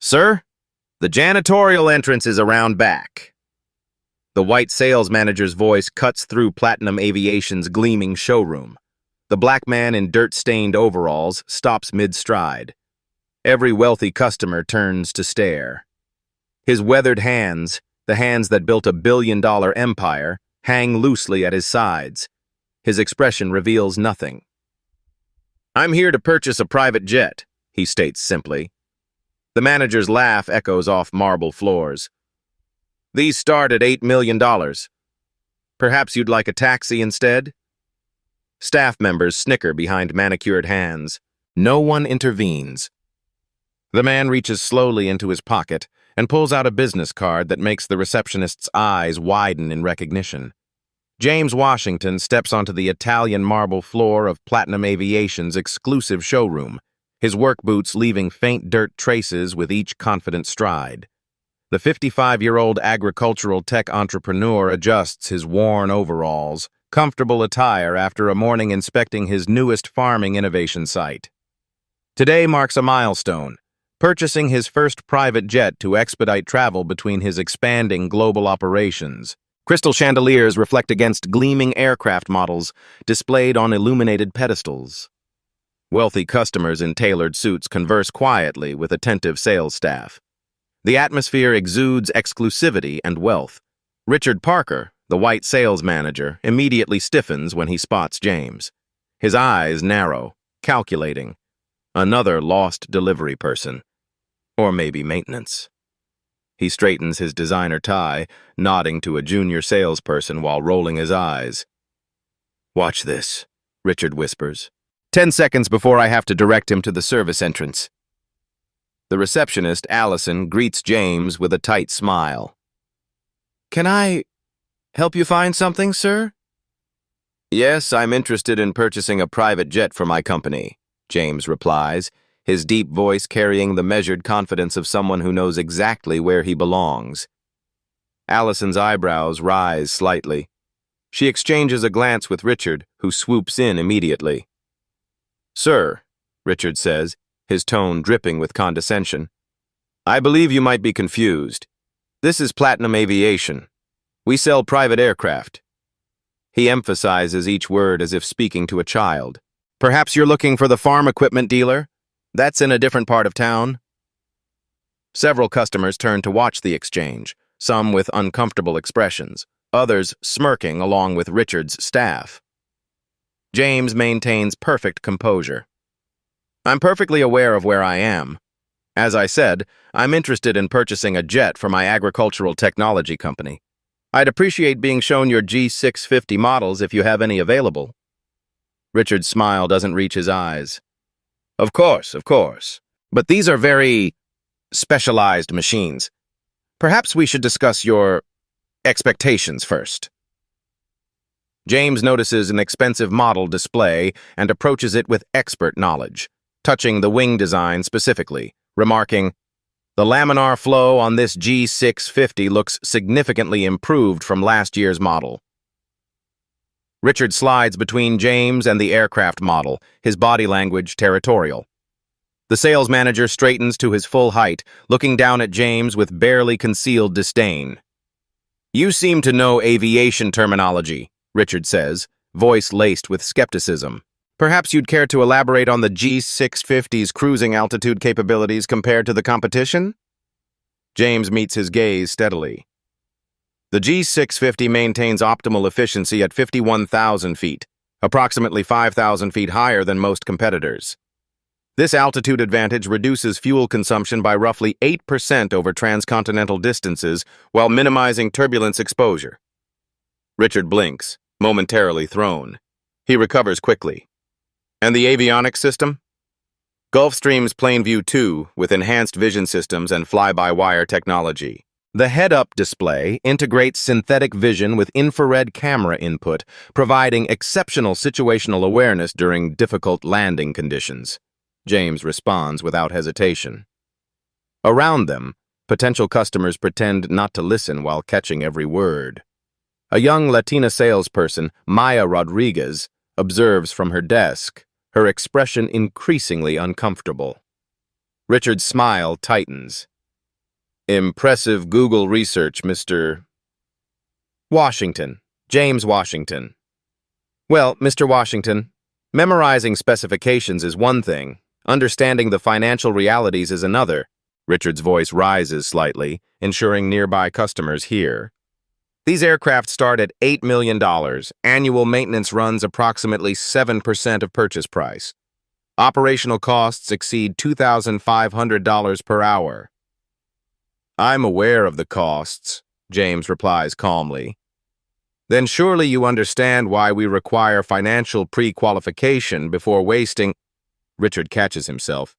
Sir, the janitorial entrance is around back. The white sales manager's voice cuts through Platinum Aviation's gleaming showroom. The black man in dirt-stained overalls stops mid-stride. Every wealthy customer turns to stare. His weathered hands, the hands that built a billion-dollar empire, hang loosely at his sides. His expression reveals nothing. "I'm here to purchase a private jet," he states simply. The manager's laugh echoes off marble floors. "These start at $8 million. Perhaps you'd like a taxi instead?" Staff members snicker behind manicured hands. No one intervenes. The man reaches slowly into his pocket and pulls out a business card that makes the receptionist's eyes widen in recognition. James Washington steps onto the Italian marble floor of Platinum Aviation's exclusive showroom, his work boots leaving faint dirt traces with each confident stride. The 55-year-old agricultural tech entrepreneur adjusts his worn overalls, comfortable attire after a morning inspecting his newest farming innovation site. Today marks a milestone, purchasing his first private jet to expedite travel between his expanding global operations. Crystal chandeliers reflect against gleaming aircraft models displayed on illuminated pedestals. Wealthy customers in tailored suits converse quietly with attentive sales staff. The atmosphere exudes exclusivity and wealth. Richard Parker, the white sales manager, immediately stiffens when he spots James. His eyes narrow, calculating. Another lost delivery person. Or maybe maintenance. He straightens his designer tie, nodding to a junior salesperson while rolling his eyes. "Watch this," Richard whispers. 10 seconds before I have to direct him to the service entrance. The receptionist, Allison, greets James with a tight smile. "Can I help you find something, sir?" "Yes, I'm interested in purchasing a private jet for my company," James replies, his deep voice carrying the measured confidence of someone who knows exactly where he belongs. Allison's eyebrows rise slightly. She exchanges a glance with Richard, who swoops in immediately. "Sir," Richard says, his tone dripping with condescension, "I believe you might be confused. This is Platinum Aviation. We sell private aircraft." He emphasizes each word as if speaking to a child. "Perhaps you're looking for the farm equipment dealer? That's in a different part of town." Several customers turn to watch the exchange, some with uncomfortable expressions, others smirking along with Richard's staff. James maintains perfect composure. "I'm perfectly aware of where I am. As I said, I'm interested in purchasing a jet for my agricultural technology company. I'd appreciate being shown your G650 models if you have any available." Richard's smile doesn't reach his eyes. Of course. But these are very specialized machines. Perhaps we should discuss your expectations first." James notices an expensive model display and approaches it with expert knowledge, touching the wing design specifically, remarking, "The laminar flow on this G650 looks significantly improved from last year's model." Richard slides between James and the aircraft model, his body language territorial. The sales manager straightens to his full height, looking down at James with barely concealed disdain. "You seem to know aviation terminology," Richard says, voice laced with skepticism. "Perhaps you'd care to elaborate on the G650's cruising altitude capabilities compared to the competition?" James meets his gaze steadily. The G650 maintains optimal efficiency at 51,000 feet, approximately 5,000 feet higher than most competitors. This altitude advantage reduces fuel consumption by roughly 8% over transcontinental distances while minimizing turbulence exposure. Richard blinks, momentarily thrown. He recovers quickly. "And the avionics system?" "Gulfstream's PlaneView 2 with enhanced vision systems and fly-by-wire technology. The head-up display integrates synthetic vision with infrared camera input, providing exceptional situational awareness during difficult landing conditions," James responds without hesitation. Around them, potential customers pretend not to listen while catching every word. A young Latina salesperson, Maya Rodriguez, observes from her desk, her expression increasingly uncomfortable. Richard's smile tightens. Impressive Google research, Mr. Washington. James Washington. Well, Mr. Washington, memorizing specifications is one thing. Understanding the financial realities is another. Richard's voice rises slightly, ensuring nearby customers hear. These aircraft start at $8 million. Annual maintenance runs approximately 7% of purchase price. Operational costs exceed $2,500 per hour. I'm aware of the costs, James replies calmly. Then surely you understand why we require financial pre-qualification before wasting... Richard catches himself,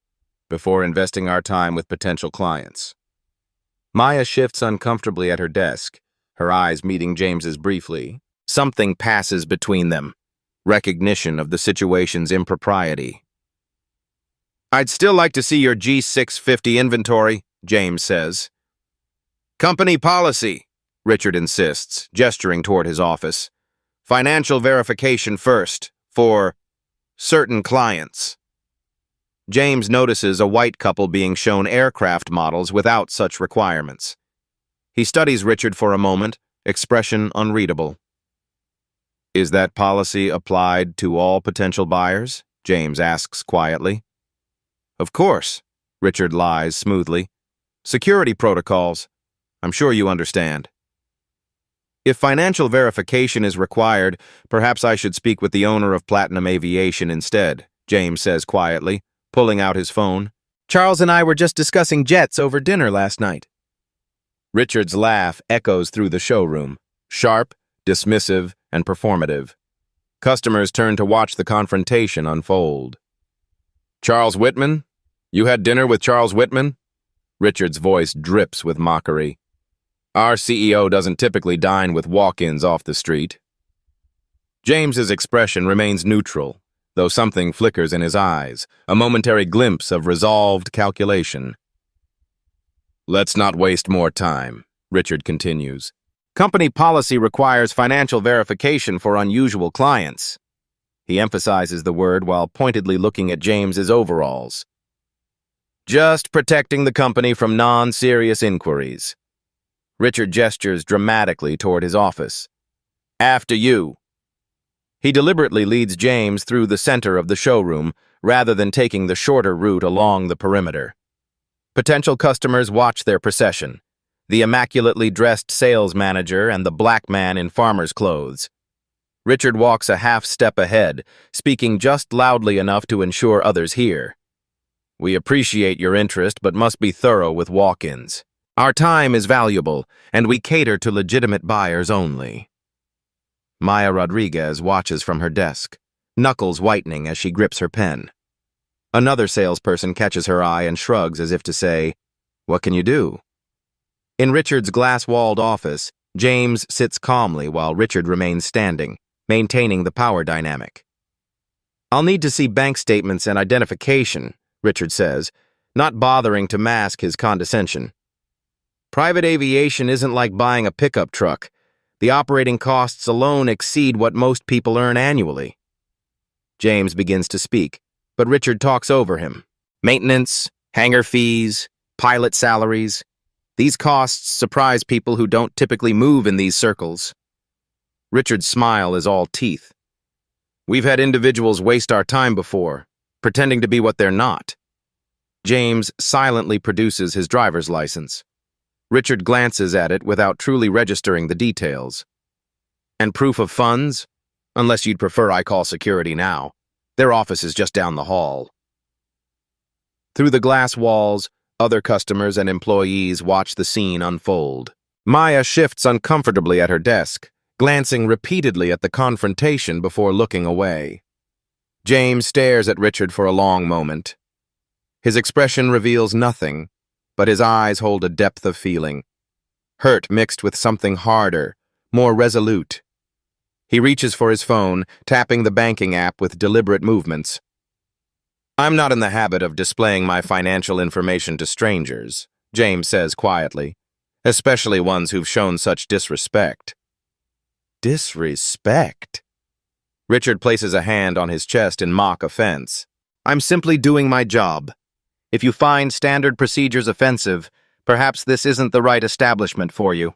before investing our time with potential clients. Maya shifts uncomfortably at her desk, her eyes meeting James's briefly. Something passes between them, recognition of the situation's impropriety. I'd still like to see your G650 inventory, James says. Company policy, Richard insists, gesturing toward his office. Financial verification first, for certain clients. James notices a white couple being shown aircraft models without such requirements. He studies Richard for a moment, expression unreadable. Is that policy applied to all potential buyers? James asks quietly. Of course, Richard lies smoothly. Security protocols. I'm sure you understand. If financial verification is required, perhaps I should speak with the owner of Platinum Aviation instead, James says quietly, pulling out his phone. Charles and I were just discussing jets over dinner last night. Richard's laugh echoes through the showroom, sharp, dismissive, and performative. Customers turn to watch the confrontation unfold. Charles Whitman? You had dinner with Charles Whitman? Richard's voice drips with mockery. Our CEO doesn't typically dine with walk-ins off the street. James's expression remains neutral, though something flickers in his eyes, a momentary glimpse of resolved calculation. Let's not waste more time, Richard continues. Company policy requires financial verification for unusual clients. He emphasizes the word while pointedly looking at James's overalls. Just protecting the company from non-serious inquiries. Richard gestures dramatically toward his office. After you. He deliberately leads James through the center of the showroom, rather than taking the shorter route along the perimeter. Potential customers watch their procession, the immaculately dressed sales manager and the black man in farmer's clothes. Richard walks a half step ahead, speaking just loudly enough to ensure others hear. We appreciate your interest, but must be thorough with walk-ins. Our time is valuable, and we cater to legitimate buyers only. Maya Rodriguez watches from her desk, knuckles whitening as she grips her pen. Another salesperson catches her eye and shrugs as if to say, "What can you do?" In Richard's glass-walled office, James sits calmly while Richard remains standing, maintaining the power dynamic. I'll need to see bank statements and identification, Richard says, not bothering to mask his condescension. Private aviation isn't like buying a pickup truck. The operating costs alone exceed what most people earn annually. James begins to speak, but Richard talks over him. Maintenance, hangar fees, pilot salaries. These costs surprise people who don't typically move in these circles. Richard's smile is all teeth. We've had individuals waste our time before, pretending to be what they're not. James silently produces his driver's license. Richard glances at it without truly registering the details. And proof of funds? Unless you'd prefer I call security now. Their office is just down the hall. Through the glass walls, other customers and employees watch the scene unfold. Maya shifts uncomfortably at her desk, glancing repeatedly at the confrontation before looking away. James stares at Richard for a long moment. His expression reveals nothing, but his eyes hold a depth of feeling. Hurt mixed with something harder, more resolute. He reaches for his phone, tapping the banking app with deliberate movements. I'm not in the habit of displaying my financial information to strangers, James says quietly, especially ones who've shown such disrespect. Disrespect? Richard places a hand on his chest in mock offense. I'm simply doing my job. If you find standard procedures offensive, perhaps this isn't the right establishment for you.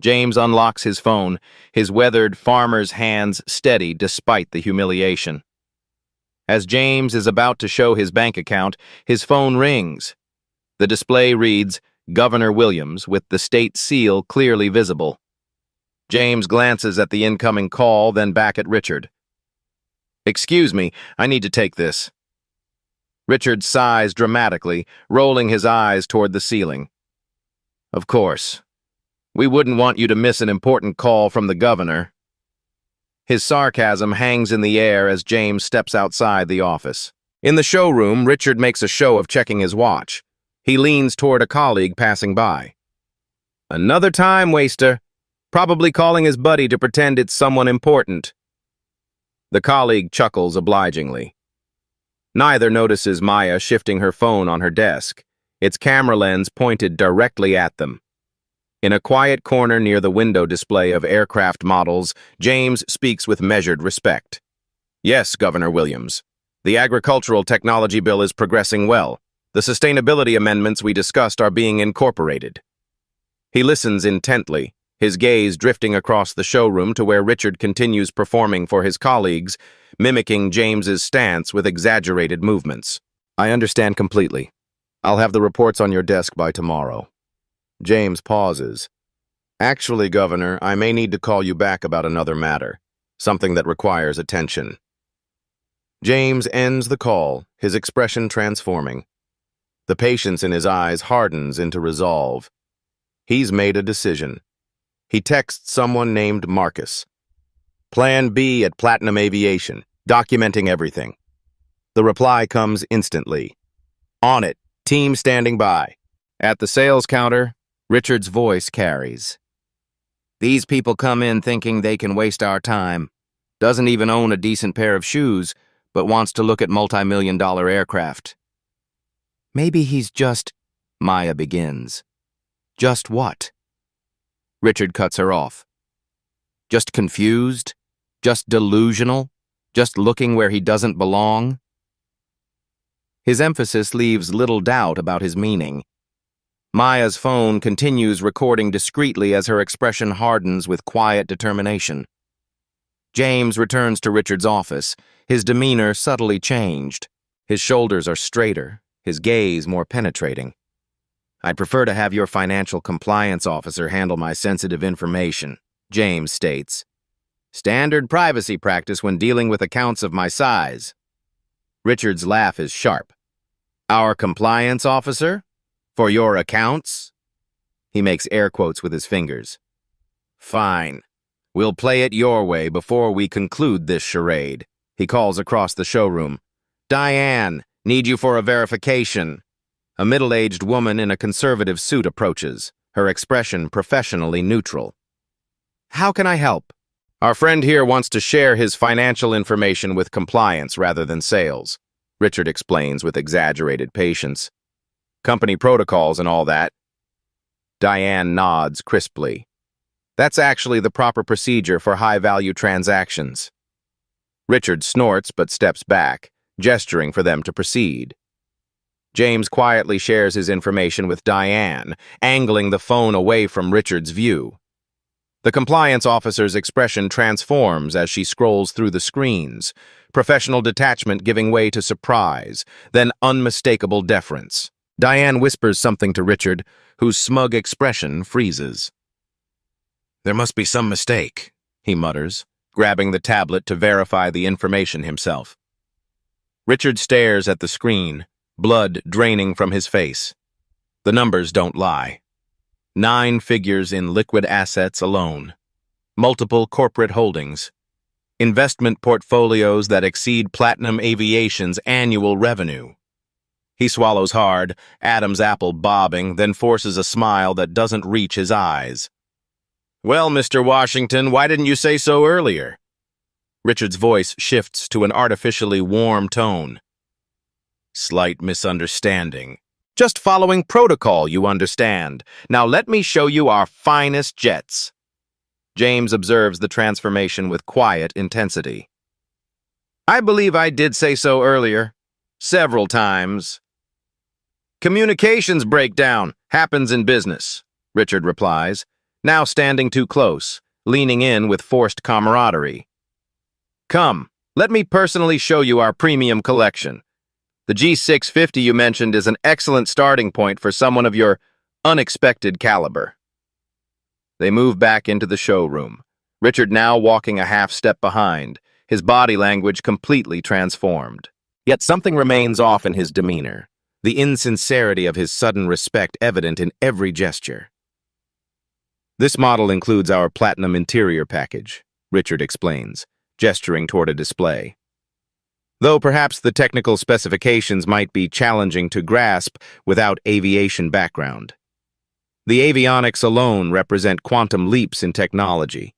James unlocks his phone, his weathered farmer's hands steady despite the humiliation. As James is about to show his bank account, his phone rings. The display reads, Governor Williams, with the state seal clearly visible. James glances at the incoming call, then back at Richard. "Excuse me, I need to take this." Richard sighs dramatically, rolling his eyes toward the ceiling. "Of course. We wouldn't want you to miss an important call from the governor." His sarcasm hangs in the air as James steps outside the office. In the showroom, Richard makes a show of checking his watch. He leans toward a colleague passing by. "Another time waster. Probably calling his buddy to pretend it's someone important." The colleague chuckles obligingly. Neither notices Maya shifting her phone on her desk, its camera lens pointed directly at them. In a quiet corner near the window display of aircraft models, James speaks with measured respect. "Yes, Governor Williams. The agricultural technology bill is progressing well. The sustainability amendments we discussed are being incorporated." He listens intently, his gaze drifting across the showroom to where Richard continues performing for his colleagues, mimicking James's stance with exaggerated movements. "I understand completely. I'll have the reports on your desk by tomorrow." James pauses. "Actually, Governor, I may need to call you back about another matter, something that requires attention." James ends the call, his expression transforming. The patience in his eyes hardens into resolve. He's made a decision. He texts someone named Marcus. "Plan B at Platinum Aviation, documenting everything." The reply comes instantly. "On it, team standing by." At the sales counter, Richard's voice carries. "These people come in thinking they can waste our time. Doesn't even own a decent pair of shoes, but wants to look at multi-million-dollar aircraft." "Maybe he's just—" Maya begins. "Just what?" Richard cuts her off. "Just confused? Just delusional? Just looking where he doesn't belong?" His emphasis leaves little doubt about his meaning. Maya's phone continues recording discreetly as her expression hardens with quiet determination. James returns to Richard's office, his demeanor subtly changed. His shoulders are straighter, his gaze more penetrating. "I'd prefer to have your financial compliance officer handle my sensitive information," James states. "Standard privacy practice when dealing with accounts of my size." Richard's laugh is sharp. "Our compliance officer? For your accounts?" He makes air quotes with his fingers. "Fine. We'll play it your way before we conclude this charade." He calls across the showroom. "Diane, need you for a verification." A middle-aged woman in a conservative suit approaches, her expression professionally neutral. "How can I help?" "Our friend here wants to share his financial information with compliance rather than sales," Richard explains with exaggerated patience. "Company protocols and all that." Diane nods crisply. "That's actually the proper procedure for high-value transactions." Richard snorts but steps back, gesturing for them to proceed. James quietly shares his information with Diane, angling the phone away from Richard's view. The compliance officer's expression transforms as she scrolls through the screens, professional detachment giving way to surprise, then unmistakable deference. Diane whispers something to Richard, whose smug expression freezes. "There must be some mistake," he mutters, grabbing the tablet to verify the information himself. Richard stares at the screen, blood draining from his face. The numbers don't lie. 9 figures in liquid assets alone. Multiple corporate holdings. Investment portfolios that exceed Platinum Aviation's annual revenue. He swallows hard, Adam's apple bobbing, then forces a smile that doesn't reach his eyes. "Well, Mr. Washington, why didn't you say so earlier?" Richard's voice shifts to an artificially warm tone. "Slight misunderstanding. Just following protocol, you understand. Now let me show you our finest jets." James observes the transformation with quiet intensity. "I believe I did say so earlier. Several times. Communications breakdown happens in business, Richard replies, now standing too close, leaning in with forced camaraderie. Come, let me personally show you our premium collection. The G650 you mentioned is an excellent starting point for someone of your unexpected caliber. They move back into the showroom, Richard now walking a half step behind, his body language completely transformed. Yet something remains off in his demeanor, the insincerity of his sudden respect evident in every gesture. This model includes our Platinum interior package, Richard explains, gesturing toward a display. Though perhaps the technical specifications might be challenging to grasp without aviation background. The avionics alone represent quantum leaps in technology.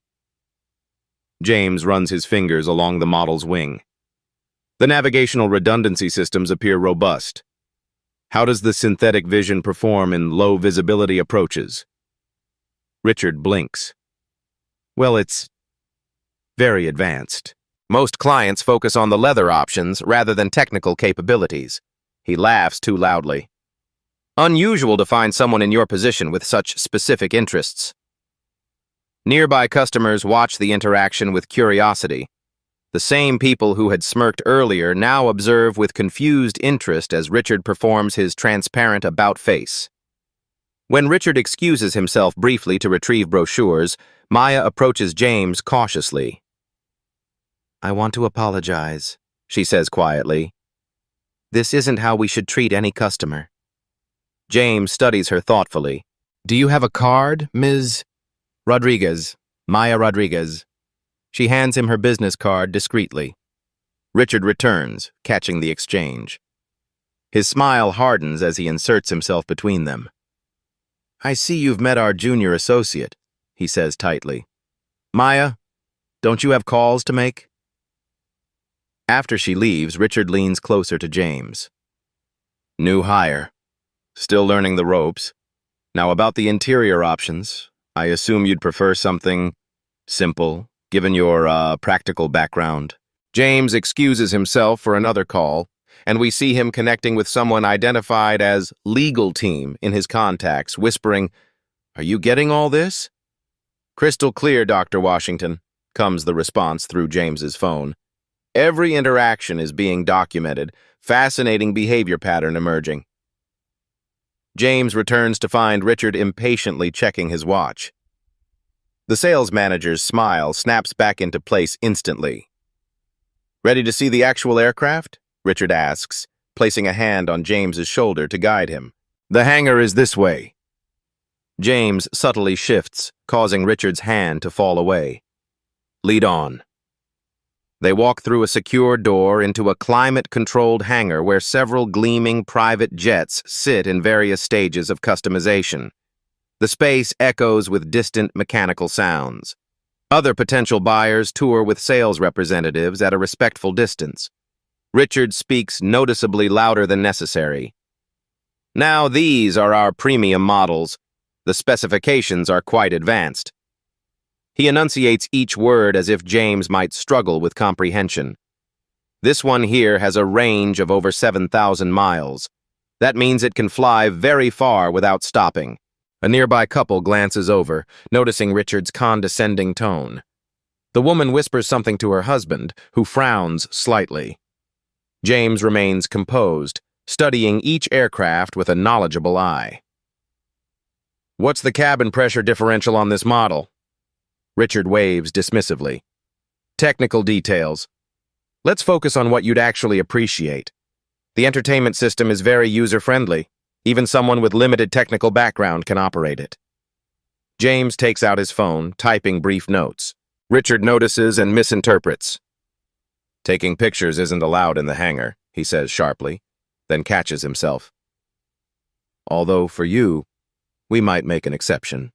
James runs his fingers along the model's wing. The navigational redundancy systems appear robust. How does the synthetic vision perform in low-visibility approaches? Richard blinks. Well, it's very advanced. Most clients focus on the leather options rather than technical capabilities. He laughs too loudly. Unusual to find someone in your position with such specific interests. Nearby customers watch the interaction with curiosity. The same people who had smirked earlier now observe with confused interest as Richard performs his transparent about-face. When Richard excuses himself briefly to retrieve brochures, Maya approaches James cautiously. "I want to apologize," she says quietly. "This isn't how we should treat any customer." James studies her thoughtfully. "Do you have a card, Ms. Rodriguez, Maya Rodriguez?" She hands him her business card discreetly. Richard returns, catching the exchange. His smile hardens as he inserts himself between them. "I see you've met our junior associate," he says tightly. "Maya, don't you have calls to make?" After she leaves, Richard leans closer to James. "New hire. Still learning the ropes. Now about the interior options. I assume you'd prefer something simple, given your, practical background." James excuses himself for another call, and we see him connecting with someone identified as legal team in his contacts, whispering, "Are you getting all this?" "Crystal clear, Dr. Washington," comes the response through James's phone. Every interaction is being documented, fascinating behavior pattern emerging. James returns to find Richard impatiently checking his watch. The sales manager's smile snaps back into place instantly. "Ready to see the actual aircraft?" Richard asks, placing a hand on James's shoulder to guide him. "The hangar is this way." James subtly shifts, causing Richard's hand to fall away. "Lead on." They walk through a secure door into a climate-controlled hangar where several gleaming private jets sit in various stages of customization. The space echoes with distant mechanical sounds. Other potential buyers tour with sales representatives at a respectful distance. Richard speaks noticeably louder than necessary. "Now these are our premium models. The specifications are quite advanced." He enunciates each word as if James might struggle with comprehension. "This one here has a range of over 7,000 miles. That means it can fly very far without stopping." A nearby couple glances over, noticing Richard's condescending tone. The woman whispers something to her husband, who frowns slightly. James remains composed, studying each aircraft with a knowledgeable eye. "What's the cabin pressure differential on this model?" Richard waves dismissively. "Technical details. Let's focus on what you'd actually appreciate. The entertainment system is very user-friendly. Even someone with limited technical background can operate it." James takes out his phone, typing brief notes. Richard notices and misinterprets. "Taking pictures isn't allowed in the hangar," he says sharply, then catches himself. "Although for you, we might make an exception."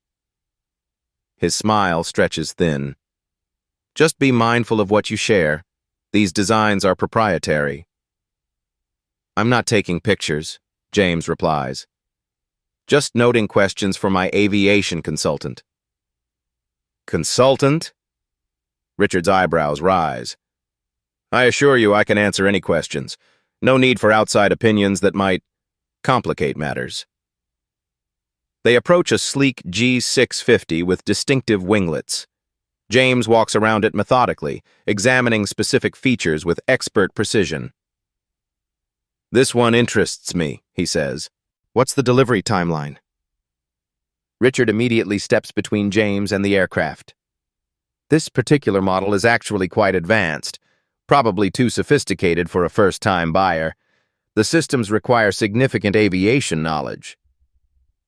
His smile stretches thin. "Just be mindful of what you share. These designs are proprietary." "I'm not taking pictures," James replies. "Just noting questions for my aviation consultant." "Consultant?" Richard's eyebrows rise. "I assure you I can answer any questions. No need for outside opinions that might..." complicate matters. They approach a sleek G650 with distinctive winglets. James walks around it methodically, examining specific features with expert precision. "This one interests me," he says. "What's the delivery timeline?" Richard immediately steps between James and the aircraft. "This particular model is actually quite advanced, probably too sophisticated for a first-time buyer. The systems require significant aviation knowledge."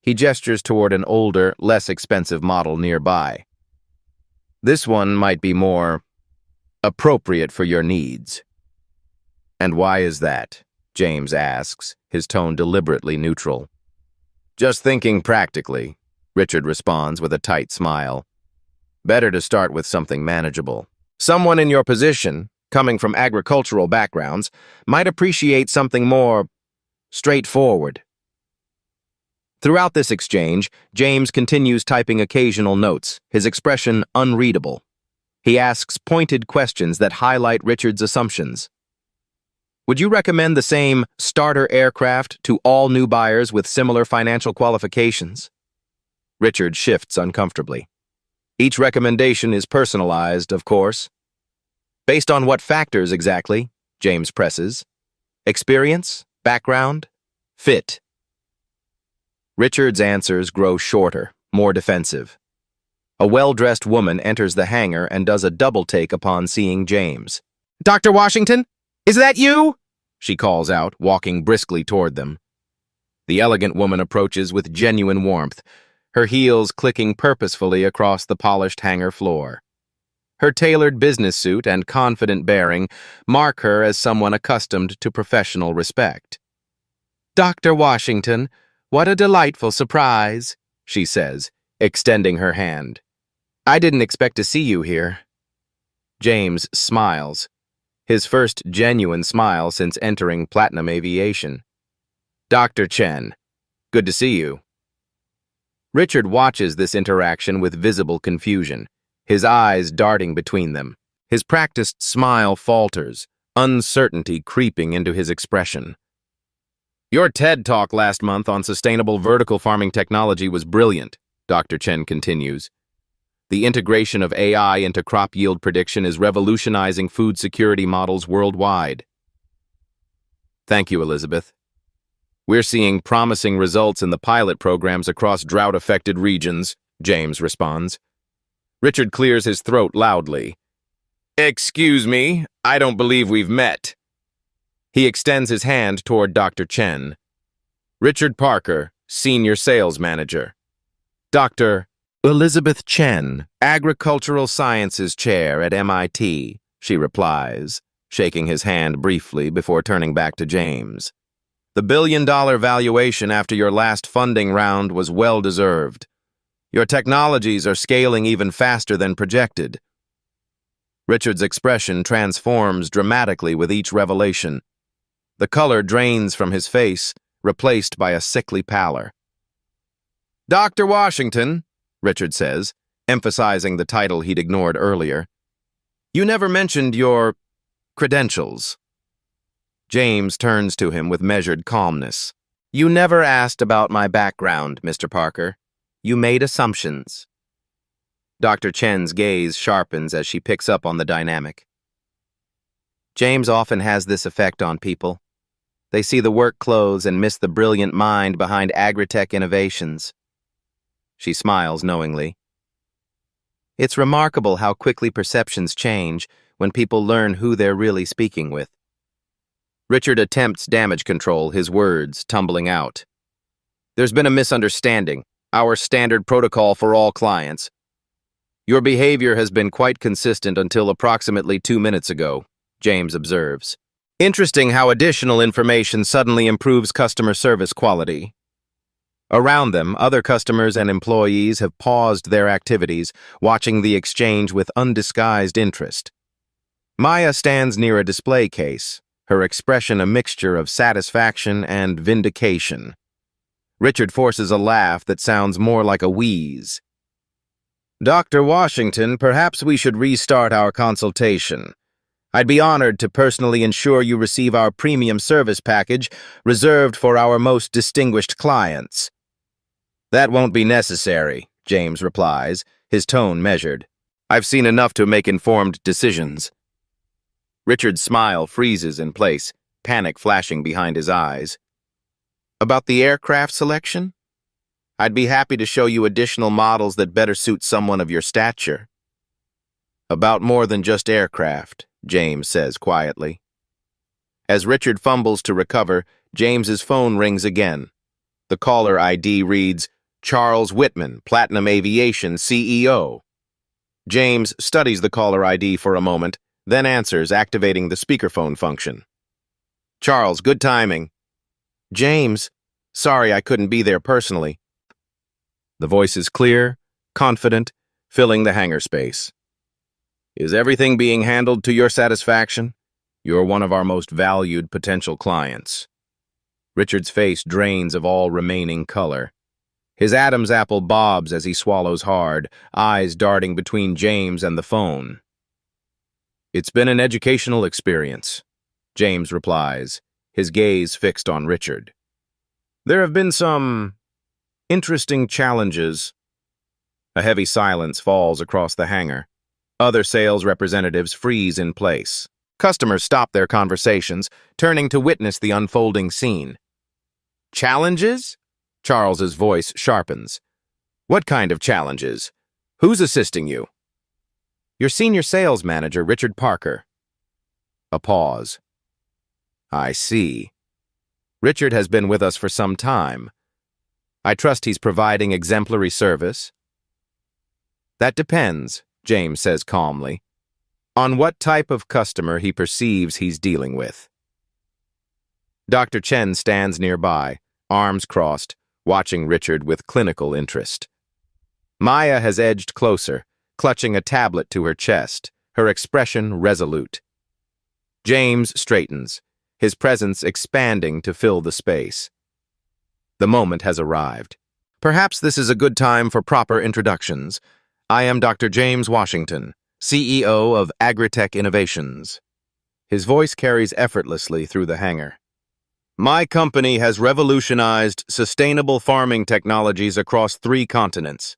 He gestures toward an older, less expensive model nearby. "This one might be more appropriate for your needs." "And why is that?" James asks, his tone deliberately neutral. "Just thinking practically," Richard responds with a tight smile. "Better to start with something manageable. Someone in your position, coming from agricultural backgrounds, might appreciate something more straightforward." Throughout this exchange, James continues typing occasional notes, his expression unreadable. He asks pointed questions that highlight Richard's assumptions. "Would you recommend the same starter aircraft to all new buyers with similar financial qualifications?" Richard shifts uncomfortably. "Each recommendation is personalized, of course." "Based on what factors exactly?" James presses. "Experience? Background? Fit?" Richard's answers grow shorter, more defensive. A well-dressed woman enters the hangar and does a double-take upon seeing James. "Dr. Washington? Is that you?" she calls out, walking briskly toward them. The elegant woman approaches with genuine warmth, her heels clicking purposefully across the polished hangar floor. Her tailored business suit and confident bearing mark her as someone accustomed to professional respect. "Dr. Washington, what a delightful surprise," she says, extending her hand. "I didn't expect to see you here." James smiles, his first genuine smile since entering Platinum Aviation. "Dr. Chen, good to see you." Richard watches this interaction with visible confusion, his eyes darting between them. His practiced smile falters, uncertainty creeping into his expression. "Your TED Talk last month on sustainable vertical farming technology was brilliant," Dr. Chen continues. "The integration of AI into crop yield prediction is revolutionizing food security models worldwide." "Thank you, Elizabeth. We're seeing promising results in the pilot programs across drought-affected regions," James responds. Richard clears his throat loudly. "Excuse me, I don't believe we've met." He extends his hand toward Dr. Chen. "Richard Parker, Senior Sales Manager." "Dr. Elizabeth Chen, Agricultural Sciences Chair at MIT, she replies, shaking his hand briefly before turning back to James. "The billion-dollar valuation after your last funding round was well-deserved. Your technologies are scaling even faster than projected." Richard's expression transforms dramatically with each revelation. The color drains from his face, replaced by a sickly pallor. "Dr. Washington," Richard says, emphasizing the title he'd ignored earlier, "you never mentioned your credentials." James turns to him with measured calmness. "You never asked about my background, Mr. Parker. You made assumptions." Dr. Chen's gaze sharpens as she picks up on the dynamic. James often has this effect on people. They see the work clothes and miss the brilliant mind behind agritech innovations. She smiles knowingly. It's remarkable how quickly perceptions change when people learn who they're really speaking with. Richard attempts damage control, his words tumbling out. "There's been a misunderstanding. Our standard protocol for all clients. Your behavior has been quite consistent until approximately 2 minutes ago," James observes. "Interesting how additional information suddenly improves customer service quality." Around them, other customers and employees have paused their activities, watching the exchange with undisguised interest. Maya stands near a display case, her expression a mixture of satisfaction and vindication. Richard forces a laugh that sounds more like a wheeze. "Dr. Washington, perhaps we should restart our consultation. I'd be honored to personally ensure you receive our premium service package reserved for our most distinguished clients. That won't be necessary, James replies, his tone measured. I've seen enough to make informed decisions. Richard's smile freezes in place, panic flashing behind his eyes. About the aircraft selection? I'd be happy to show you additional models that better suit someone of your stature. About more than just aircraft, James says quietly. As Richard fumbles to recover, James's phone rings again. The caller ID reads, Charles Whitman, Platinum Aviation CEO. James studies the caller ID for a moment, then answers, activating the speakerphone function. Charles, good timing. James, sorry I couldn't be there personally. The voice is clear, confident, filling the hangar space. Is everything being handled to your satisfaction? You're one of our most valued potential clients. Richard's face drains of all remaining color. His Adam's apple bobs as he swallows hard, eyes darting between James and the phone. It's been an educational experience, James replies, his gaze fixed on Richard. There have been some interesting challenges. A heavy silence falls across the hangar. Other sales representatives freeze in place. Customers stop their conversations, turning to witness the unfolding scene. Challenges? Charles's voice sharpens. What kind of challenges? Who's assisting you? Your senior sales manager, Richard Parker. A pause. I see. Richard has been with us for some time. I trust he's providing exemplary service. That depends, James says calmly, on what type of customer he perceives he's dealing with. Dr. Chen stands nearby, arms crossed, watching Richard with clinical interest. Maya has edged closer, clutching a tablet to her chest, her expression resolute. James straightens, his presence expanding to fill the space. The moment has arrived. Perhaps this is a good time for proper introductions. I am Dr. James Washington, CEO of Agritech Innovations. His voice carries effortlessly through the hangar. My company has revolutionized sustainable farming technologies across 3 continents.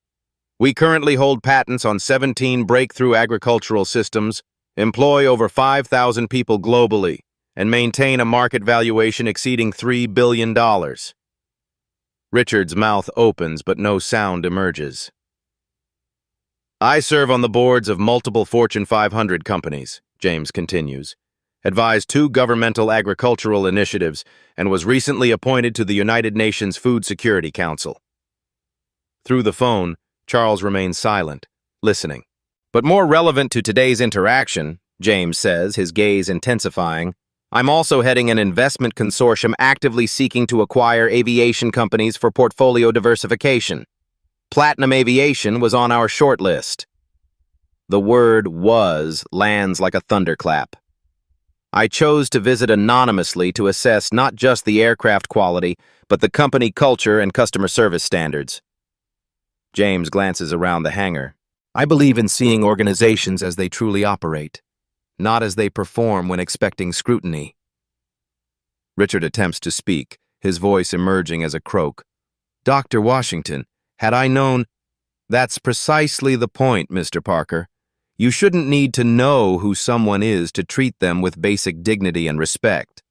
We currently hold patents on 17 breakthrough agricultural systems, employ over 5,000 people globally, and maintain a market valuation exceeding $3 billion. Richard's mouth opens, but no sound emerges. I serve on the boards of multiple Fortune 500 companies, James continues, advised 2 governmental agricultural initiatives, and was recently appointed to the United Nations Food Security Council. Through the phone, Charles remains silent, listening. But more relevant to today's interaction, James says, his gaze intensifying, I'm also heading an investment consortium actively seeking to acquire aviation companies for portfolio diversification. Platinum Aviation was on our shortlist. The word "was" lands like a thunderclap. I chose to visit anonymously to assess not just the aircraft quality, but the company culture and customer service standards. James glances around the hangar. I believe in seeing organizations as they truly operate, not as they perform when expecting scrutiny. Richard attempts to speak, his voice emerging as a croak. Dr. Washington, had I known... That's precisely the point, Mr. Parker. You shouldn't need to know who someone is to treat them with basic dignity and respect.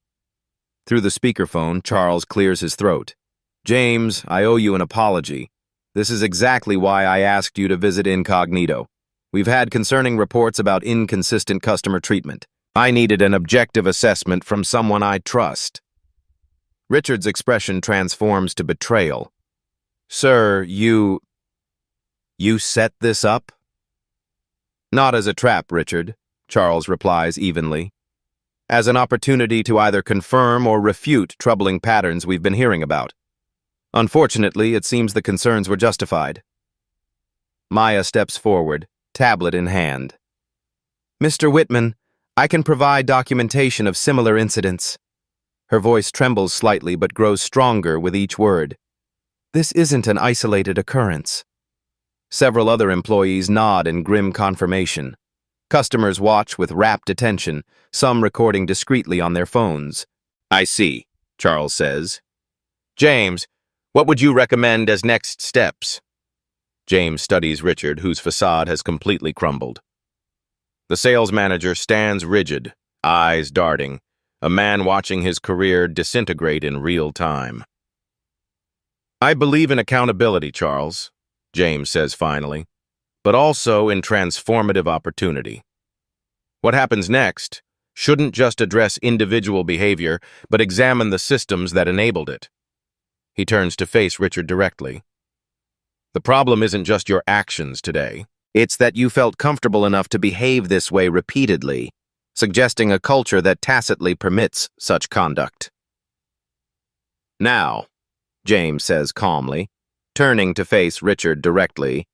Through the speakerphone, Charles clears his throat. James, I owe you an apology. This is exactly why I asked you to visit incognito. We've had concerning reports about inconsistent customer treatment. I needed an objective assessment from someone I trust. Richard's expression transforms to betrayal. Sir, you set this up? Not as a trap, Richard, Charles replies evenly. As an opportunity to either confirm or refute troubling patterns we've been hearing about. Unfortunately, it seems the concerns were justified. Maya steps forward, tablet in hand. Mr. Whitman, I can provide documentation of similar incidents. Her voice trembles slightly but grows stronger with each word. This isn't an isolated occurrence. Several other employees nod in grim confirmation. Customers watch with rapt attention, some recording discreetly on their phones. "I see," Charles says. "James, what would you recommend as next steps?" James studies Richard, whose facade has completely crumbled. The sales manager stands rigid, eyes darting, a man watching his career disintegrate in real time. "I believe in accountability, Charles," James says finally, "but also in transformative opportunity. What happens next shouldn't just address individual behavior, but examine the systems that enabled it." He turns to face Richard directly. "The problem isn't just your actions today. It's that you felt comfortable enough to behave this way repeatedly, suggesting a culture that tacitly permits such conduct." "Now," James says calmly, turning to face Richard directly,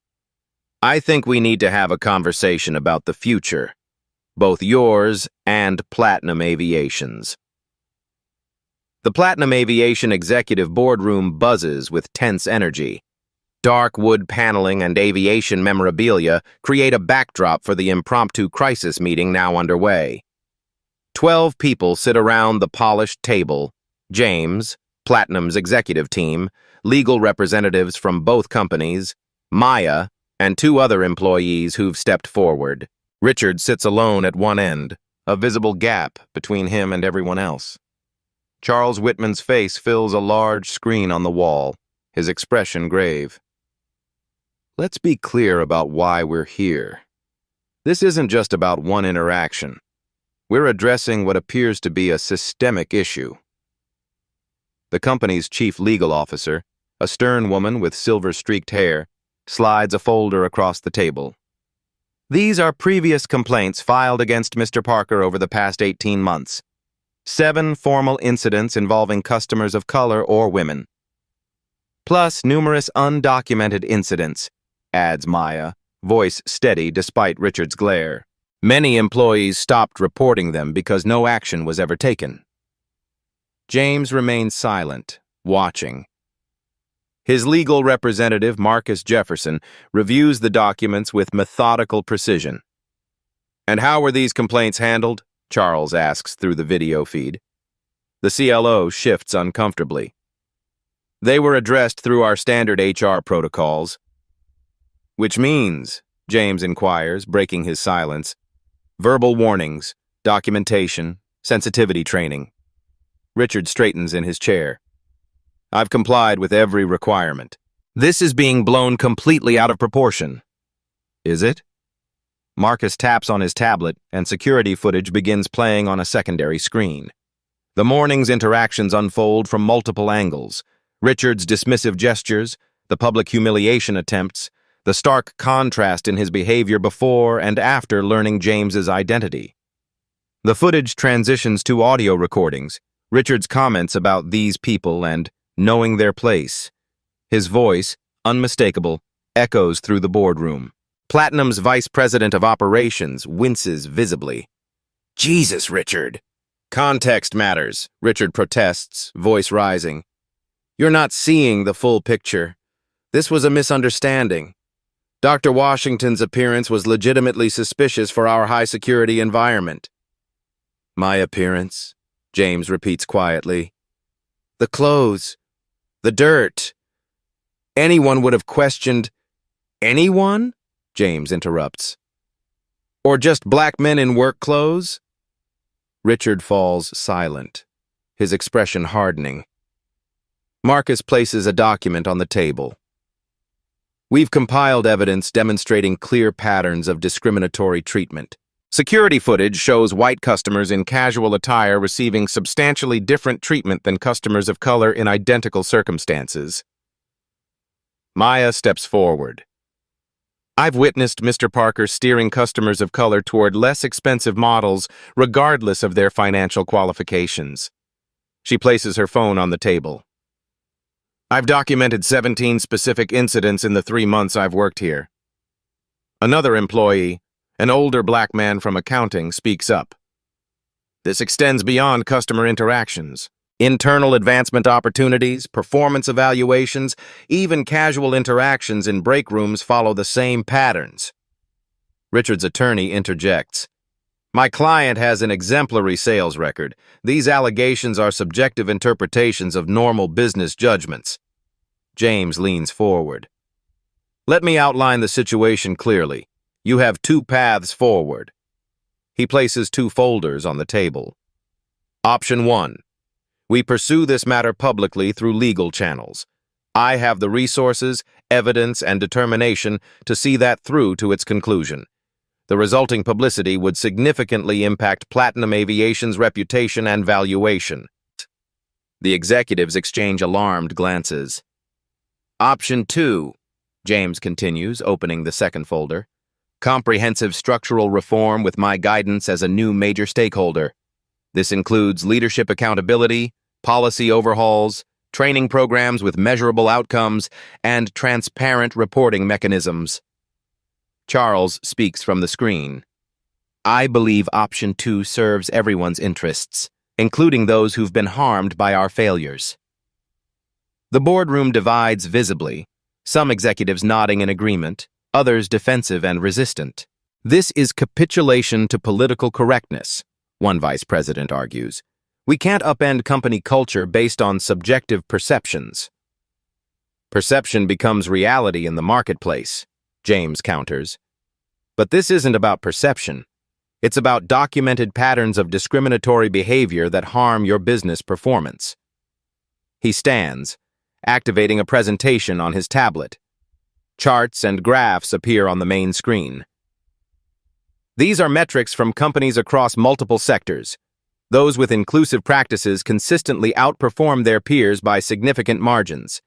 "I think we need to have a conversation about the future, both yours and Platinum Aviation's." The Platinum Aviation executive boardroom buzzes with tense energy. Dark wood paneling and aviation memorabilia create a backdrop for the impromptu crisis meeting now underway. 12 people sit around the polished table: James, Platinum's executive team, legal representatives from both companies, Maya, and 2 other employees who've stepped forward. Richard sits alone at one end, a visible gap between him and everyone else. Charles Whitman's face fills a large screen on the wall, his expression grave. "Let's be clear about why we're here. This isn't just about one interaction. We're addressing what appears to be a systemic issue." The company's chief legal officer, a stern woman with silver-streaked hair, slides a folder across the table. "These are previous complaints filed against Mr. Parker over the past 18 months. 7 formal incidents involving customers of color or women. Plus numerous undocumented incidents," adds Maya, voice steady despite Richard's glare. "Many employees stopped reporting them because no action was ever taken." James remains silent, watching. His legal representative, Marcus Jefferson, reviews the documents with methodical precision. "And how were these complaints handled?" Charles asks through the video feed. The CLO shifts uncomfortably. "They were addressed through our standard HR protocols." "Which means," James inquires, breaking his silence, "verbal warnings, documentation, sensitivity training." Richard straightens in his chair. "I've complied with every requirement. This is being blown completely out of proportion." "Is it?" Marcus taps on his tablet, and security footage begins playing on a secondary screen. The morning's interactions unfold from multiple angles: Richard's dismissive gestures, the public humiliation attempts, the stark contrast in his behavior before and after learning James's identity. The footage transitions to audio recordings, Richard's comments about these people and knowing their place. His voice, unmistakable, echoes through the boardroom. Platinum's vice president of operations winces visibly. "Jesus, Richard." "Context matters," Richard protests, voice rising. "You're not seeing the full picture. This was a misunderstanding. Dr. Washington's appearance was legitimately suspicious for our high-security environment." "My appearance?" James repeats quietly. "The clothes. The dirt. Anyone would have questioned—" "Anyone?" James interrupts. "Or just black men in work clothes?" Richard falls silent, his expression hardening. Marcus places a document on the table. "We've compiled evidence demonstrating clear patterns of discriminatory treatment. Security footage shows white customers in casual attire receiving substantially different treatment than customers of color in identical circumstances." Maya steps forward. "I've witnessed Mr. Parker steering customers of color toward less expensive models regardless of their financial qualifications." She places her phone on the table. "I've documented 17 specific incidents in the 3 months I've worked here." Another employee, an older black man from accounting, speaks up. "This extends beyond customer interactions. Internal advancement opportunities, performance evaluations, even casual interactions in break rooms follow the same patterns." Richard's attorney interjects. My client has an exemplary sales record. These allegations are subjective interpretations of normal business judgments. James leans forward. Let me outline the situation clearly. You have two paths forward. He places two folders on the table. Option 1. We pursue this matter publicly through legal channels. I have the resources, evidence, and determination to see that through to its conclusion. The resulting publicity would significantly impact Platinum Aviation's reputation and valuation. The executives exchange alarmed glances. Option 2, James continues, opening the second folder. Comprehensive structural reform with my guidance as a new major stakeholder. This includes leadership accountability, policy overhauls, training programs with measurable outcomes, and transparent reporting mechanisms. Charles speaks from the screen. I believe option 2 serves everyone's interests, including those who've been harmed by our failures. The boardroom divides visibly, some executives nodding in agreement, others defensive and resistant. This is capitulation to political correctness, one vice president argues. We can't upend company culture based on subjective perceptions. Perception becomes reality in the marketplace, James counters. But this isn't about perception. It's about documented patterns of discriminatory behavior that harm your business performance. He stands, activating a presentation on his tablet. Charts and graphs appear on the main screen. These are metrics from companies across multiple sectors. Those with inclusive practices consistently outperform their peers by significant margins.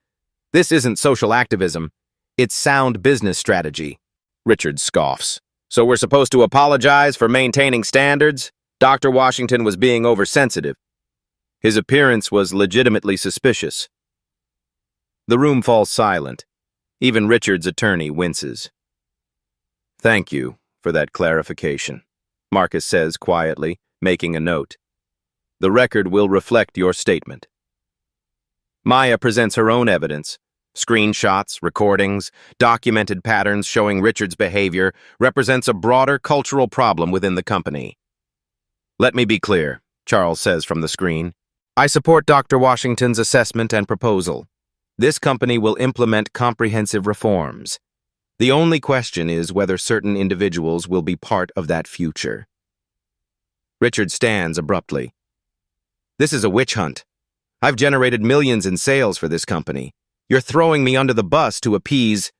This isn't social activism. It's sound business strategy. Richard scoffs. So we're supposed to apologize for maintaining standards? Dr. Washington was being oversensitive. His appearance was legitimately suspicious. The room falls silent. Even Richard's attorney winces. Thank you for that clarification, Marcus says quietly, making a note. The record will reflect your statement. Maya presents her own evidence. Screenshots, recordings, documented patterns showing Richard's behavior represents a broader cultural problem within the company. Let me be clear, Charles says from the screen. I support Dr. Washington's assessment and proposal. This company will implement comprehensive reforms. The only question is whether certain individuals will be part of that future. Richard stands abruptly. This is a witch hunt. I've generated millions in sales for this company. You're throwing me under the bus to appease...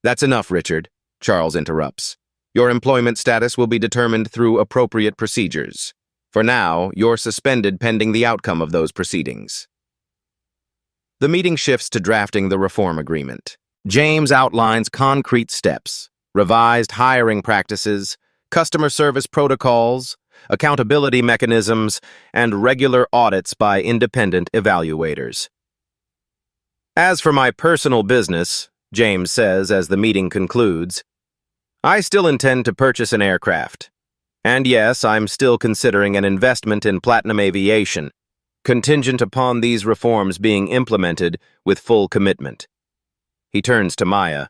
That's enough, Richard, Charles interrupts. Your employment status will be determined through appropriate procedures. For now, you're suspended pending the outcome of those proceedings. The meeting shifts to drafting the reform agreement. James outlines concrete steps, revised hiring practices, customer service protocols, accountability mechanisms, and regular audits by independent evaluators. As for my personal business, James says as the meeting concludes, I still intend to purchase an aircraft. And yes, I'm still considering an investment in Platinum Aviation, contingent upon these reforms being implemented with full commitment. He turns to Maya.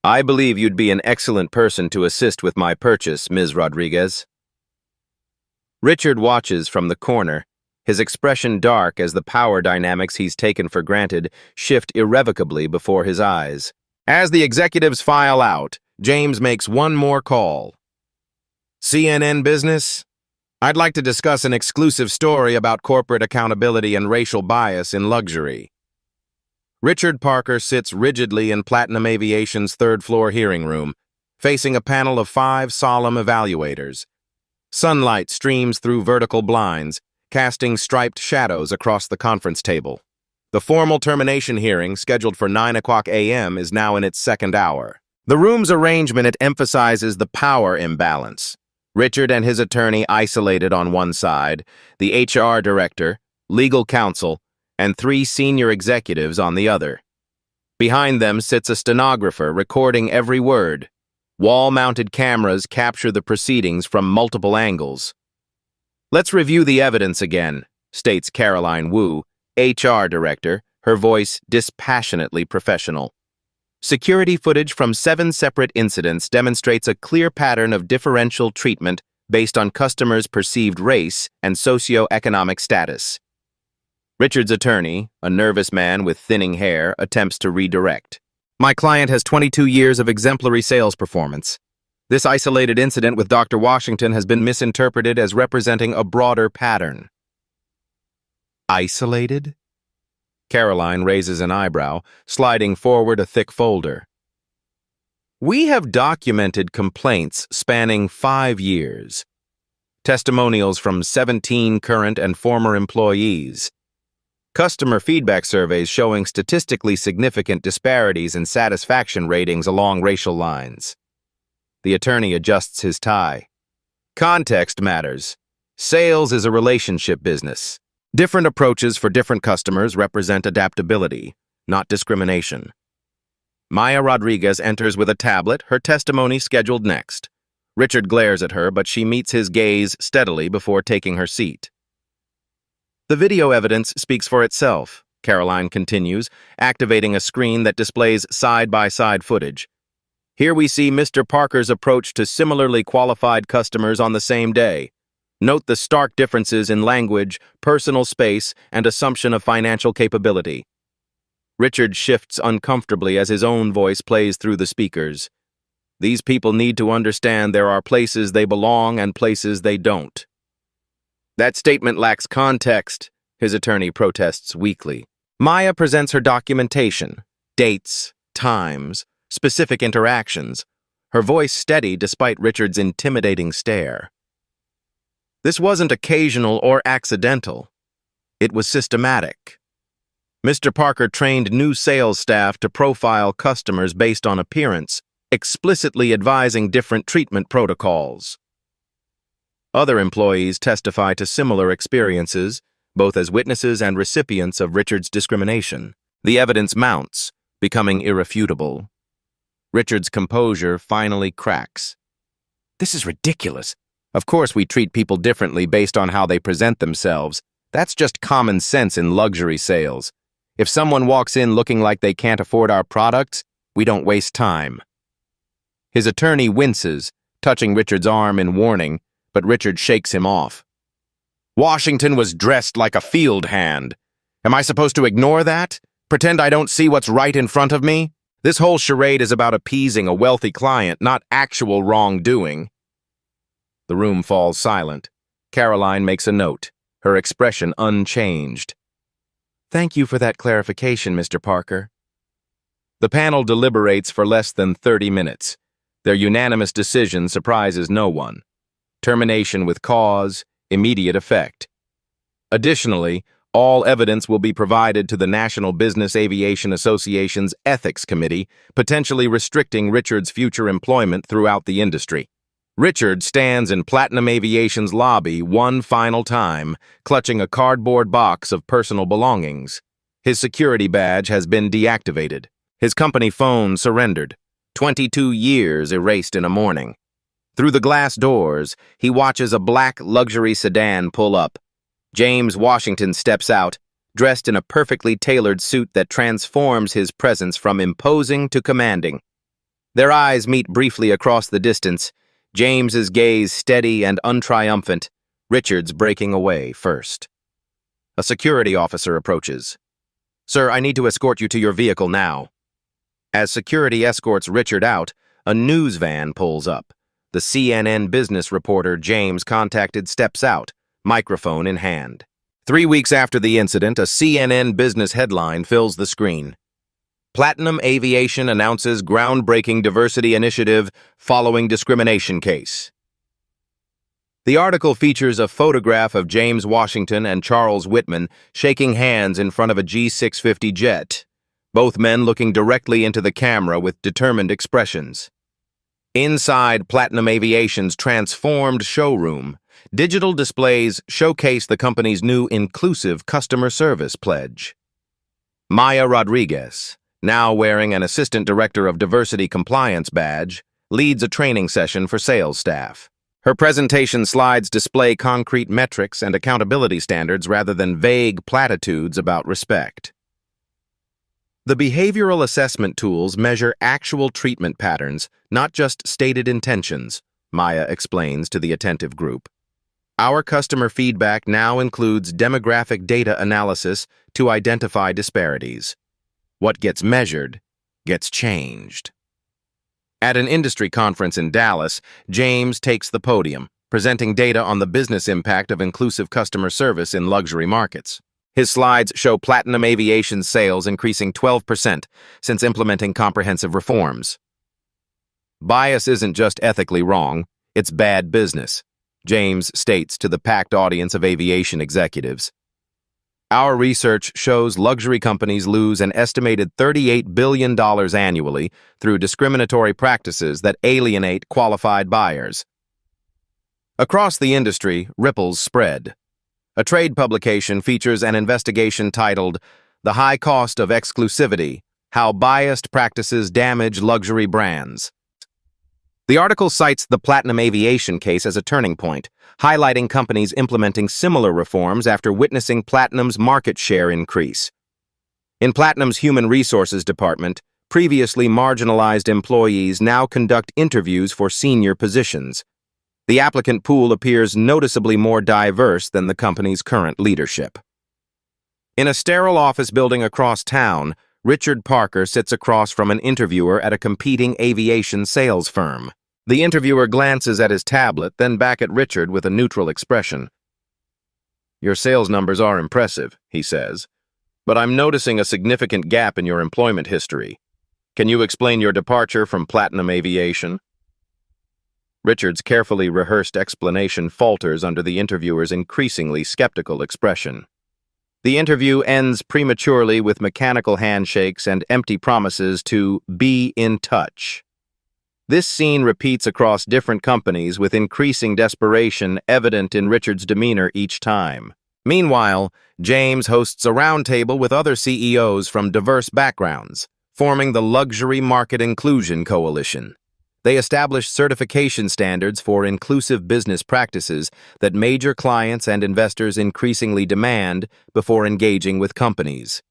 I believe you'd be an excellent person to assist with my purchase, Ms. Rodriguez. Richard watches from the corner, his expression dark as the power dynamics he's taken for granted shift irrevocably before his eyes. As the executives file out, James makes one more call. CNN Business? I'd like to discuss an exclusive story about corporate accountability and racial bias in luxury. Richard Parker sits rigidly in Platinum Aviation's third-floor hearing room, facing a panel of 5 solemn evaluators. Sunlight streams through vertical blinds, casting striped shadows across the conference table. The formal termination hearing, scheduled for 9:00 a.m., is now in its second hour. The room's arrangement emphasizes the power imbalance. Richard and his attorney isolated on one side, the HR director, legal counsel, and 3 senior executives on the other. Behind them sits a stenographer recording every word. Wall-mounted cameras capture the proceedings from multiple angles. Let's review the evidence again, states Caroline Wu, HR director, her voice dispassionately professional. Security footage from 7 separate incidents demonstrates a clear pattern of differential treatment based on customers' perceived race and socioeconomic status. Richard's attorney, a nervous man with thinning hair, attempts to redirect. My client has 22 years of exemplary sales performance. This isolated incident with Dr. Washington has been misinterpreted as representing a broader pattern. Isolated? Caroline raises an eyebrow, sliding forward a thick folder. We have documented complaints spanning 5 years. Testimonials from 17 current and former employees. Customer feedback surveys showing statistically significant disparities in satisfaction ratings along racial lines. The attorney adjusts his tie. Context matters. Sales is a relationship business. Different approaches for different customers represent adaptability, not discrimination. Maya Rodriguez enters with a tablet, her testimony scheduled next. Richard glares at her, but she meets his gaze steadily before taking her seat. The video evidence speaks for itself, Caroline continues, activating a screen that displays side-by-side footage. Here we see Mr. Parker's approach to similarly qualified customers on the same day. Note the stark differences in language, personal space, and assumption of financial capability. Richard shifts uncomfortably as his own voice plays through the speakers. These people need to understand there are places they belong and places they don't. That statement lacks context, his attorney protests weakly. Maya presents her documentation, dates, times, specific interactions, her voice steady despite Richard's intimidating stare. This wasn't occasional or accidental. It was systematic. Mr. Parker trained new sales staff to profile customers based on appearance, explicitly advising different treatment protocols. Other employees testify to similar experiences, both as witnesses and recipients of Richard's discrimination. The evidence mounts, becoming irrefutable. Richard's composure finally cracks. This is ridiculous. Of course we treat people differently based on how they present themselves. That's just common sense in luxury sales. If someone walks in looking like they can't afford our products, we don't waste time. His attorney winces, touching Richard's arm in warning, but Richard shakes him off. Washington was dressed like a field hand. Am I supposed to ignore that? Pretend I don't see what's right in front of me? This whole charade is about appeasing a wealthy client, not actual wrongdoing. The room falls silent. Caroline makes a note, her expression unchanged. Thank you for that clarification, Mr. Parker. The panel deliberates for less than 30 minutes. Their unanimous decision surprises no one. Termination with cause, immediate effect. Additionally, all evidence will be provided to the National Business Aviation Association's Ethics Committee, potentially restricting Richard's future employment throughout the industry. Richard stands in Platinum Aviation's lobby one final time, clutching a cardboard box of personal belongings. His security badge has been deactivated. His company phone surrendered. 22 years erased in a morning. Through the glass doors, he watches a black luxury sedan pull up. James Washington steps out, dressed in a perfectly tailored suit that transforms his presence from imposing to commanding. Their eyes meet briefly across the distance, James's gaze steady and untriumphant, Richard's breaking away first. A security officer approaches. Sir, I need to escort you to your vehicle now. As security escorts Richard out, a news van pulls up. The CNN business reporter James contacted steps out, microphone in hand. 3 weeks after the incident, a CNN business headline fills the screen. Platinum Aviation announces groundbreaking diversity initiative following discrimination case. The article features a photograph of James Washington and Charles Whitman shaking hands in front of a G650 jet, both men looking directly into the camera with determined expressions. Inside Platinum Aviation's transformed showroom, digital displays showcase the company's new inclusive customer service pledge. Maya Rodriguez, now wearing an Assistant Director of Diversity Compliance badge, leads a training session for sales staff. Her presentation slides display concrete metrics and accountability standards rather than vague platitudes about respect. The behavioral assessment tools measure actual treatment patterns, not just stated intentions, Maya explains to the attentive group. Our customer feedback now includes demographic data analysis to identify disparities. What gets measured gets changed. At an industry conference in Dallas, James takes the podium, presenting data on the business impact of inclusive customer service in luxury markets. His slides show Platinum Aviation sales increasing 12% since implementing comprehensive reforms. Bias isn't just ethically wrong, it's bad business, James states to the packed audience of aviation executives. Our research shows luxury companies lose an estimated $38 billion annually through discriminatory practices that alienate qualified buyers. Across the industry, ripples spread. A trade publication features an investigation titled, "The High Cost of Exclusivity: How Biased Practices Damage Luxury Brands." The article cites the Platinum Aviation case as a turning point, highlighting companies implementing similar reforms after witnessing Platinum's market share increase. In Platinum's Human Resources Department, previously marginalized employees now conduct interviews for senior positions. The applicant pool appears noticeably more diverse than the company's current leadership. In a sterile office building across town, Richard Parker sits across from an interviewer at a competing aviation sales firm. The interviewer glances at his tablet, then back at Richard with a neutral expression. "Your sales numbers are impressive," he says, "but I'm noticing a significant gap in your employment history. Can you explain your departure from Platinum Aviation?" Richard's carefully rehearsed explanation falters under the interviewer's increasingly skeptical expression. The interview ends prematurely with mechanical handshakes and empty promises to be in touch. This scene repeats across different companies with increasing desperation evident in Richard's demeanor each time. Meanwhile, James hosts a roundtable with other CEOs from diverse backgrounds, forming the Luxury Market Inclusion Coalition. They establish certification standards for inclusive business practices that major clients and investors increasingly demand before engaging with companies.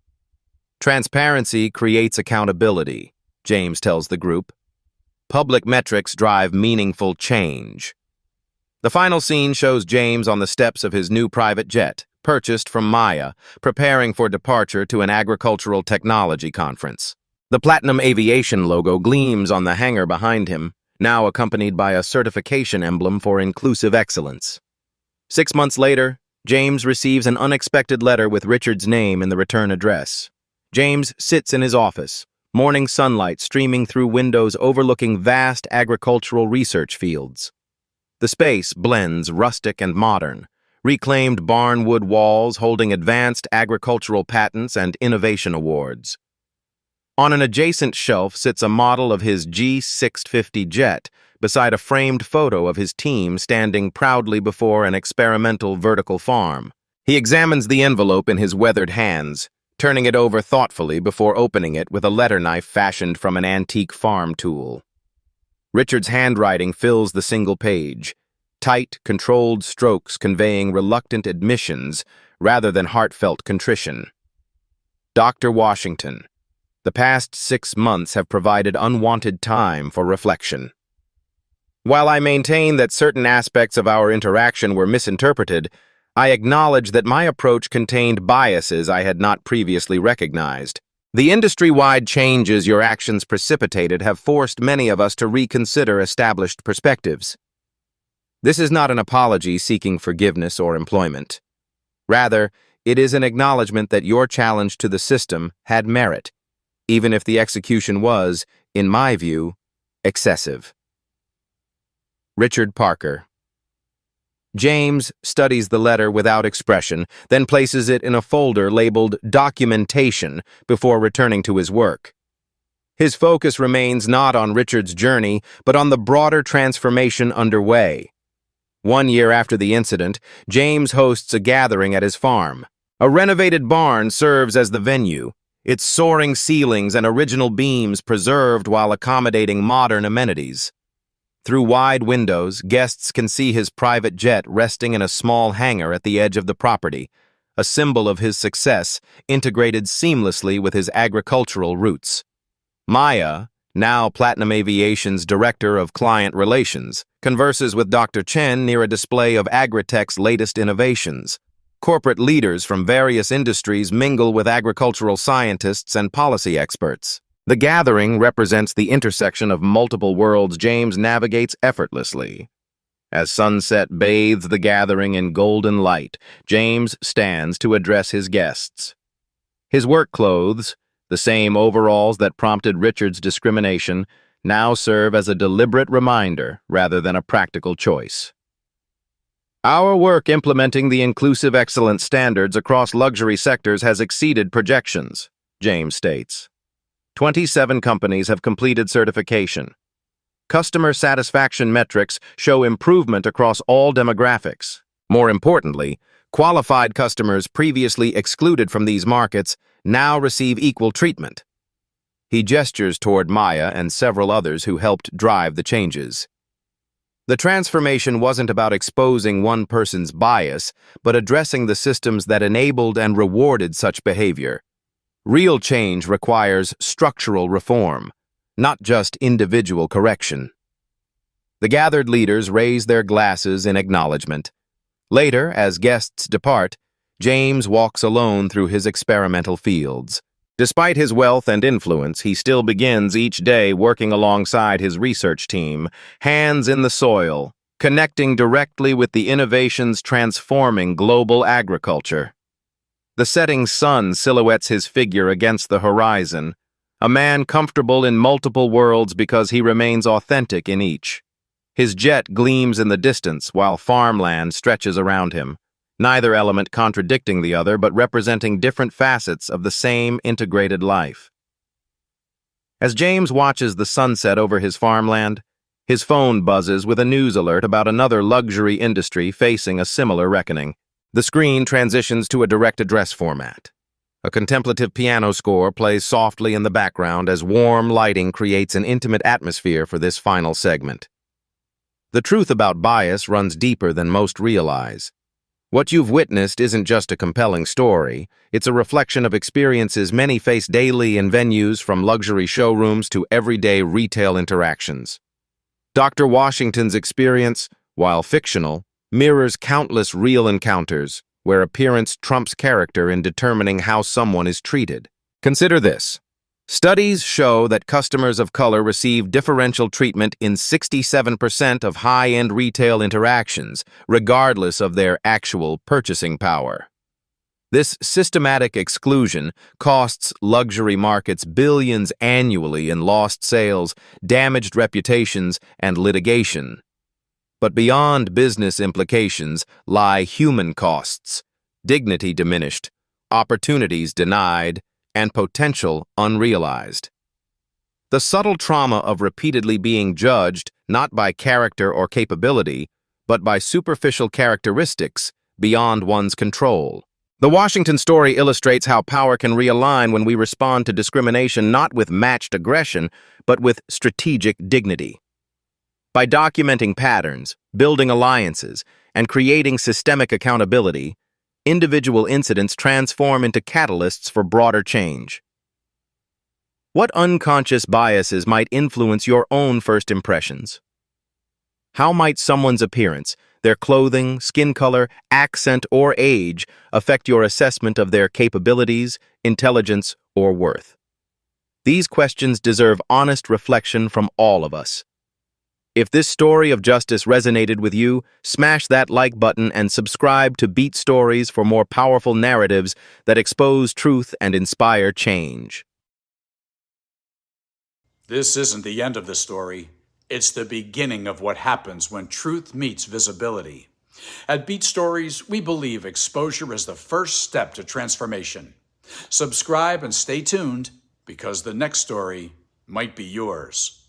Transparency creates accountability, James tells the group. Public metrics drive meaningful change. The final scene shows James on the steps of his new private jet, purchased from Maya, preparing for departure to an agricultural technology conference. The Platinum Aviation logo gleams on the hangar behind him, now accompanied by a certification emblem for inclusive excellence. 6 months later, James receives an unexpected letter with Richard's name in the return address. James sits in his office, morning sunlight streaming through windows overlooking vast agricultural research fields. The space blends rustic and modern, reclaimed barnwood walls holding advanced agricultural patents and innovation awards. On an adjacent shelf sits a model of his G650 jet beside a framed photo of his team standing proudly before an experimental vertical farm. He examines the envelope in his weathered hands, turning it over thoughtfully before opening it with a letter knife fashioned from an antique farm tool. Richard's handwriting fills the single page, tight, controlled strokes conveying reluctant admissions rather than heartfelt contrition. Dr. Washington, the past 6 months have provided unwanted time for reflection. While I maintain that certain aspects of our interaction were misinterpreted, I acknowledge that my approach contained biases I had not previously recognized. The industry-wide changes your actions precipitated have forced many of us to reconsider established perspectives. This is not an apology seeking forgiveness or employment. Rather, it is an acknowledgement that your challenge to the system had merit, even if the execution was, in my view, excessive. Richard Parker. James studies the letter without expression, then places it in a folder labeled Documentation before returning to his work. His focus remains not on Richard's journey, but on the broader transformation underway. 1 year after the incident, James hosts a gathering at his farm. A renovated barn serves as the venue, its soaring ceilings and original beams preserved while accommodating modern amenities. Through wide windows, guests can see his private jet resting in a small hangar at the edge of the property, a symbol of his success integrated seamlessly with his agricultural roots. Maya, now Platinum Aviation's Director of Client Relations, converses with Dr. Chen near a display of Agritech's latest innovations. Corporate leaders from various industries mingle with agricultural scientists and policy experts. The gathering represents the intersection of multiple worlds James navigates effortlessly. As sunset bathes the gathering in golden light, James stands to address his guests. His work clothes, the same overalls that prompted Richard's discrimination, now serve as a deliberate reminder rather than a practical choice. Our work implementing the inclusive excellence standards across luxury sectors has exceeded projections, James states. 27 companies have completed certification. Customer satisfaction metrics show improvement across all demographics. More importantly, qualified customers previously excluded from these markets now receive equal treatment. He gestures toward Maya and several others who helped drive the changes. The transformation wasn't about exposing one person's bias, but addressing the systems that enabled and rewarded such behavior. Real change requires structural reform, not just individual correction. The gathered leaders raise their glasses in acknowledgement. Later, as guests depart, James walks alone through his experimental fields. Despite his wealth and influence, he still begins each day working alongside his research team, hands in the soil, connecting directly with the innovations transforming global agriculture. The setting sun silhouettes his figure against the horizon, a man comfortable in multiple worlds because he remains authentic in each. His jet gleams in the distance while farmland stretches around him, neither element contradicting the other but representing different facets of the same integrated life. As James watches the sunset over his farmland, his phone buzzes with a news alert about another luxury industry facing a similar reckoning. The screen transitions to a direct address format. A contemplative piano score plays softly in the background as warm lighting creates an intimate atmosphere for this final segment. The truth about bias runs deeper than most realize. What you've witnessed isn't just a compelling story, it's a reflection of experiences many face daily in venues from luxury showrooms to everyday retail interactions. Dr. Washington's experience, while fictional, mirrors countless real encounters where appearance trumps character in determining how someone is treated. Consider this. Studies show that customers of color receive differential treatment in 67% of high-end retail interactions, regardless of their actual purchasing power. This systematic exclusion costs luxury markets billions annually in lost sales, damaged reputations, and litigation. But beyond business implications lie human costs, dignity diminished, opportunities denied, and potential unrealized. The subtle trauma of repeatedly being judged not by character or capability, but by superficial characteristics beyond one's control. The Washington story illustrates how power can realign when we respond to discrimination not with matched aggression, but with strategic dignity. By documenting patterns, building alliances, and creating systemic accountability, individual incidents transform into catalysts for broader change. What unconscious biases might influence your own first impressions? How might someone's appearance, their clothing, skin color, accent, or age affect your assessment of their capabilities, intelligence, or worth? These questions deserve honest reflection from all of us. If this story of justice resonated with you, smash that like button and subscribe to Beat Stories for more powerful narratives that expose truth and inspire change. This isn't the end of the story. It's the beginning of what happens when truth meets visibility. At Beat Stories, we believe exposure is the first step to transformation. Subscribe and stay tuned, because the next story might be yours.